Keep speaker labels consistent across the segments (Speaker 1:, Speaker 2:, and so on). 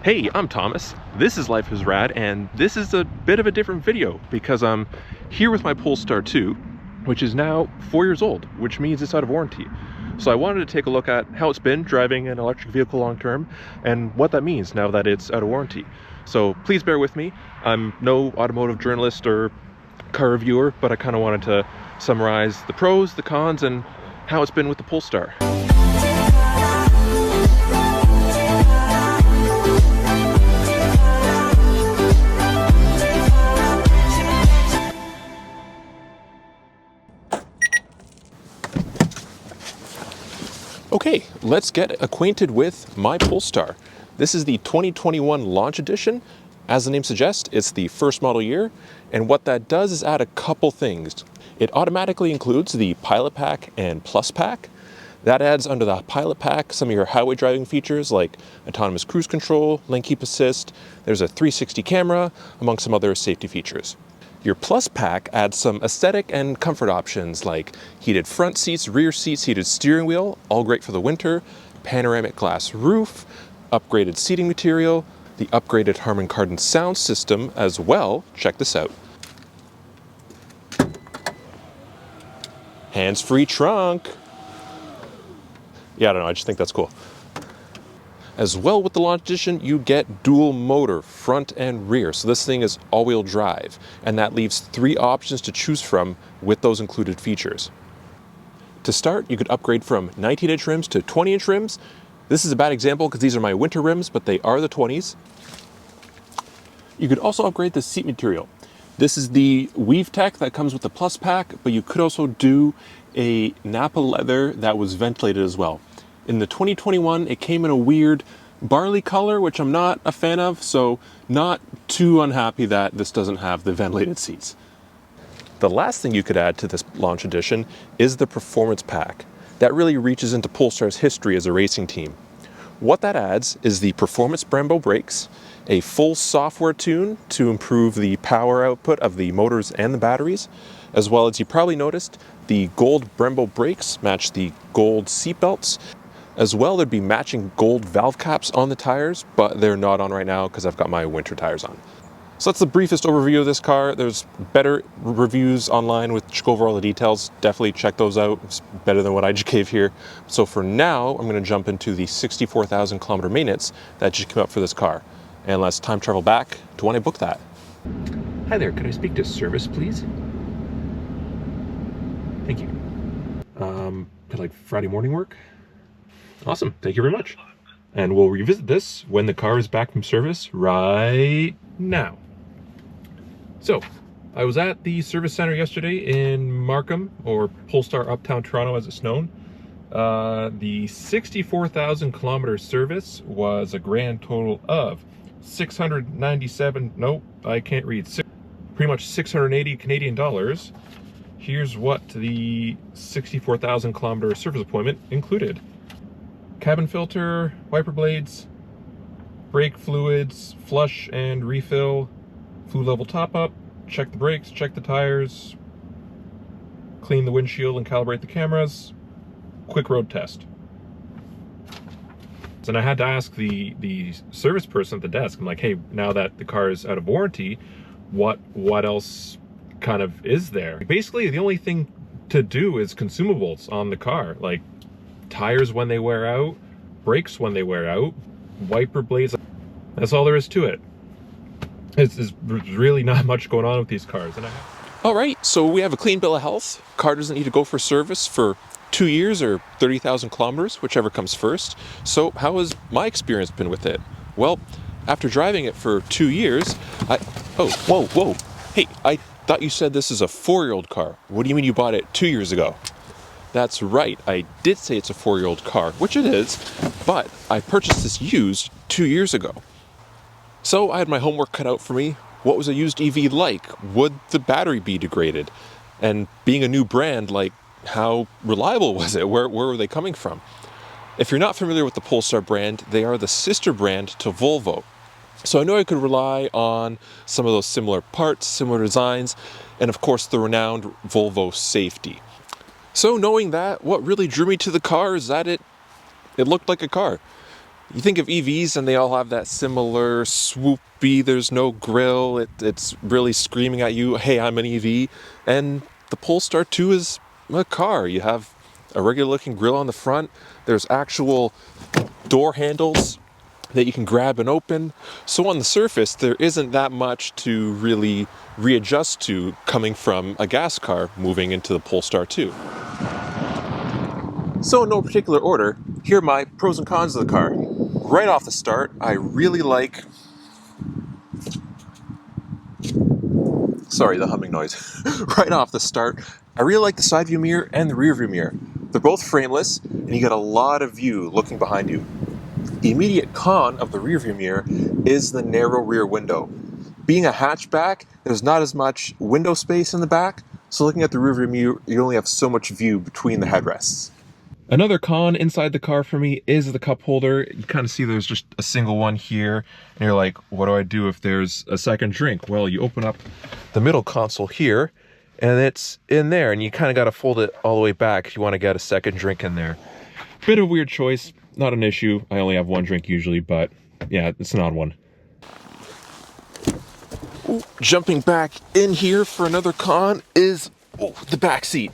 Speaker 1: Hey, I'm Thomas. This is Life is Rad, and this is a bit of a different video because I'm here with my Polestar 2, which is now 4 years old, which means it's out of warranty. So I wanted to take a look at how it's been driving an electric vehicle long term and what that means now that it's out of warranty. So please bear with me. I'm no automotive journalist or car reviewer, but I kind of wanted to summarize the pros, the cons, and how it's been with the Polestar. Okay, let's get acquainted with my Polestar. This is the 2021 launch edition. As the name suggests, it's the first model year, and what that does is add a couple things. It automatically includes the Pilot Pack and Plus Pack. That adds under the Pilot Pack some of your highway driving features like autonomous cruise control, lane keep assist, there's a 360 camera, among some other safety features. Your Plus Pack adds some aesthetic and comfort options like heated front seats, rear seats, heated steering wheel, all great for the winter, panoramic glass roof, upgraded seating material, the upgraded Harman Kardon sound system as well. Check this out. Hands-free trunk. Yeah, I don't know, I just think that's cool. As well, with the launch edition, you get dual motor, front and rear. So this thing is all-wheel drive, and that leaves 3 options to choose from with those included features. To start, you could upgrade from 19-inch rims to 20-inch rims. This is a bad example because these are my winter rims, but they are the 20s. You could also upgrade the seat material. This is the Weave Tech that comes with the Plus Pack, but you could also do a Napa leather that was ventilated as well. In the 2021, it came in a weird barley color, which I'm not a fan of, so not too unhappy that this doesn't have the ventilated seats. The last thing you could add to this launch edition is the Performance Pack. That really reaches into Polestar's history as a racing team. What that adds is the Performance Brembo brakes, a full software tune to improve the power output of the motors and the batteries, as well as you probably noticed, the gold Brembo brakes match the gold seat belts. As well, there'd be matching gold valve caps on the tires, but they're not on right now because I've got my winter tires on. So that's the briefest overview of this car. There's better reviews online which go over all the details. Definitely check those out. It's better than what I just gave here. So for now, I'm going to jump into the 64,000 kilometer maintenance that just came up for this car. And let's time travel back to when I booked that. Hi there, could I speak to service, please? Thank you. Could like Friday morning work? Awesome, thank you very much. And we'll revisit this when the car is back from service right now. So, I was at the service center yesterday in Markham, or Polestar Uptown Toronto as it's known. The 64,000 kilometer service was a grand total of 697, nope, I can't read, pretty much 680 Canadian dollars. Here's what the 64,000 kilometer service appointment included. Cabin filter, wiper blades, brake fluids, flush and refill, fluid level top up, check the brakes, check the tires, clean the windshield and calibrate the cameras, quick road test. And I had to ask the service person at the desk, I'm like, hey, now that the car is out of warranty, what else kind of is there? Basically, the only thing to do is consumables on the car, like tires when they wear out, brakes when they wear out, wiper blades. That's all there is to it. There's really not much going on with these cars. All right, so we have a clean bill of health. Car doesn't need to go for service for 2 years or 30,000 kilometers, whichever comes first. So how has my experience been with it? Well, after driving it for 2 years, whoa. Hey, I thought you said this is a 4-year-old car. What do you mean you bought it 2 years ago? That's right, I did say it's a 4-year-old car, which it is, but I purchased this used 2 years ago. So I had my homework cut out for me. What was a used EV like? Would the battery be degraded? And being a new brand, like, how reliable was it? Where were they coming from? If you're not familiar with the Polestar brand, they are the sister brand to Volvo. So I know I could rely on some of those similar parts, similar designs, and of course the renowned Volvo safety. So knowing that, what really drew me to the car is that it looked like a car. You think of EVs and they all have that similar swoopy, there's no grill, it's really screaming at you, hey, I'm an EV. And the Polestar 2 is a car. You have a regular looking grill on the front, there's actual door handles that you can grab and open. So on the surface, there isn't that much to really readjust to coming from a gas car moving into the Polestar 2. So in no particular order, here are my pros and cons of the car. Right off the start, I really like... Sorry, the humming noise. Right off the start, I really like the side view mirror and the rear view mirror. They're both frameless, and you get a lot of view looking behind you. The immediate con of the rear view mirror is the narrow rear window. Being a hatchback, there's not as much window space in the back, so looking at the rear view mirror, you only have so much view between the headrests. Another con inside the car for me is the cup holder. You kind of see there's just a single one here, and you're like, what do I do if there's a second drink? Well, you open up the middle console here, and it's in there, and you kind of got to fold it all the way back if you want to get a second drink in there. Bit of a weird choice, not an issue. I only have one drink usually, but yeah, it's an odd one. Ooh, jumping back in here for another con is the back seat.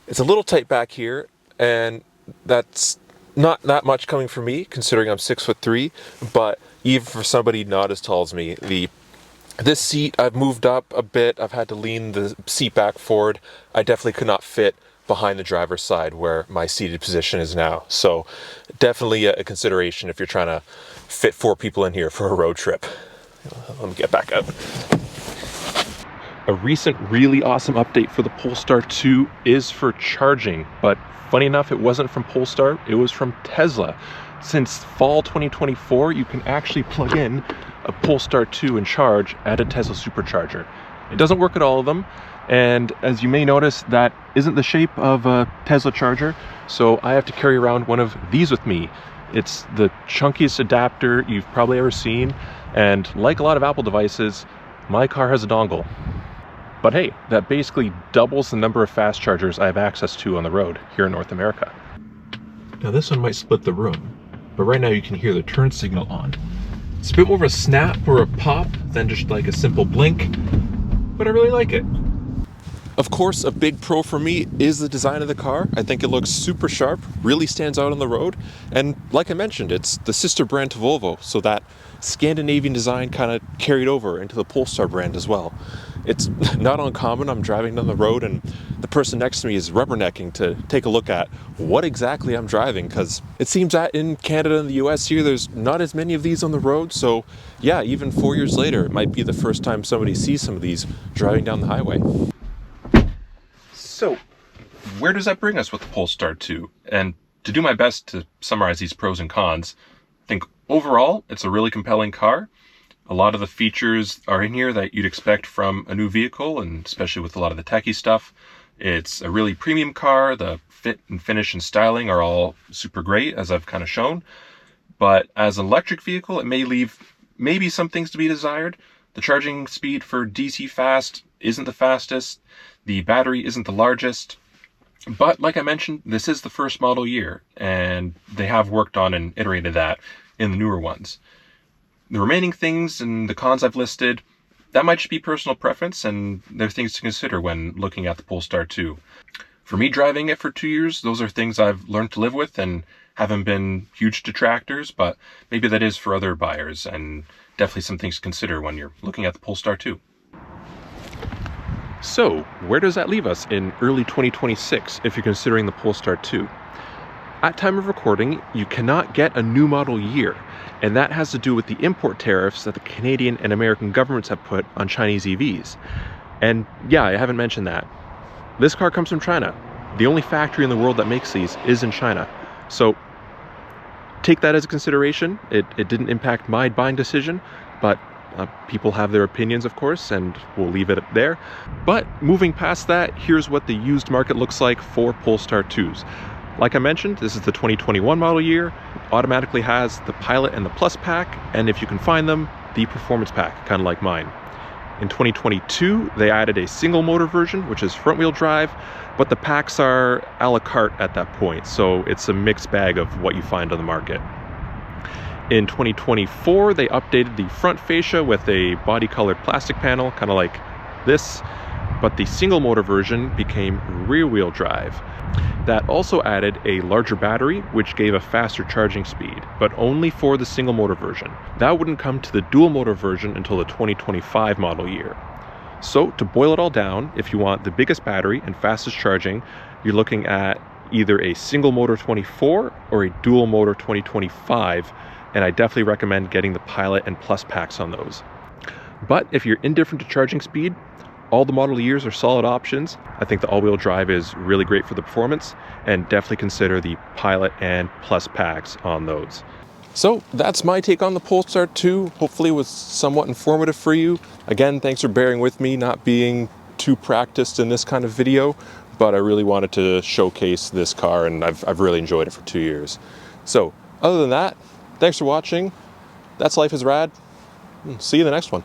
Speaker 1: It's a little tight back here, and that's not that much coming from me, considering I'm 6'3", but even for somebody not as tall as me, this seat, I've moved up a bit, I've had to lean the seat back forward. I definitely could not fit behind the driver's side where my seated position is now. So definitely a consideration if you're trying to fit 4 people in here for a road trip. Let me get back up. A recent really awesome update for the Polestar 2 is for charging, but funny enough, it wasn't from Polestar, it was from Tesla. Since fall 2024, you can actually plug in a Polestar 2 and charge at a Tesla supercharger. It doesn't work at all of them, and as you may notice, that isn't the shape of a Tesla charger, so I have to carry around one of these with me. It's the chunkiest adapter you've probably ever seen, and like a lot of Apple devices, my car has a dongle. But hey, that basically doubles the number of fast chargers I have access to on the road here in North America. Now this one might split the room, but right now you can hear the turn signal on. It's a bit more of a snap or a pop than just like a simple blink, but I really like it. Of course, a big pro for me is the design of the car. I think it looks super sharp, really stands out on the road, and like I mentioned, it's the sister brand to Volvo, so that Scandinavian design kind of carried over into the Polestar brand as well. It's not uncommon, I'm driving down the road and the person next to me is rubbernecking to take a look at what exactly I'm driving, because it seems that in Canada and the US here, there's not as many of these on the road, so yeah, even 4 years later, it might be the first time somebody sees some of these driving down the highway. So, where does that bring us with the Polestar 2? And to do my best to summarize these pros and cons, I think overall, it's a really compelling car. A lot of the features are in here that you'd expect from a new vehicle, and especially with a lot of the techie stuff. It's a really premium car. The fit and finish and styling are all super great, as I've kind of shown. But as an electric vehicle, it may leave maybe some things to be desired. The charging speed for DC fast isn't the fastest. The battery isn't the largest. But like I mentioned, this is the first model year, and they have worked on and iterated that in the newer ones. The remaining things and the cons I've listed, that might just be personal preference, and they're things to consider when looking at the Polestar 2. For me, driving it for 2 years, those are things I've learned to live with and haven't been huge detractors, but maybe that is for other buyers, and definitely some things to consider when you're looking at the Polestar 2. So, where does that leave us in early 2026 if you're considering the Polestar 2? At time of recording, you cannot get a new model year, and that has to do with the import tariffs that the Canadian and American governments have put on Chinese EVs. And yeah, I haven't mentioned that. This car comes from China. The only factory in the world that makes these is in China. So take that as a consideration. It didn't impact my buying decision, but people have their opinions, of course, and we'll leave it there. But moving past that, here's what the used market looks like for Polestar 2s. Like I mentioned, this is the 2021 model year, automatically has the Pilot and the Plus pack, and if you can find them, the Performance pack, kind of like mine. In 2022, they added a single motor version, which is front wheel drive, but the packs are a la carte at that point, so it's a mixed bag of what you find on the market. In 2024, they updated the front fascia with a body-colored plastic panel, kind of like this, but the single motor version became rear-wheel drive. That also added a larger battery, which gave a faster charging speed, but only for the single motor version. That wouldn't come to the dual motor version until the 2025 model year. So to boil it all down, if you want the biggest battery and fastest charging, you're looking at either a single motor 24 or a dual motor 2025, and I definitely recommend getting the Pilot and Plus packs on those. But if you're indifferent to charging speed, all the model years are solid options. I think the all-wheel drive is really great for the performance, and definitely consider the Pilot and Plus packs on those. So that's my take on the Polestar 2. Hopefully it was somewhat informative for you. Again, thanks for bearing with me not being too practiced in this kind of video, but I really wanted to showcase this car, and I've really enjoyed it for 2 years. So other than that, thanks for watching. That's Life is Rad. See you in the next one.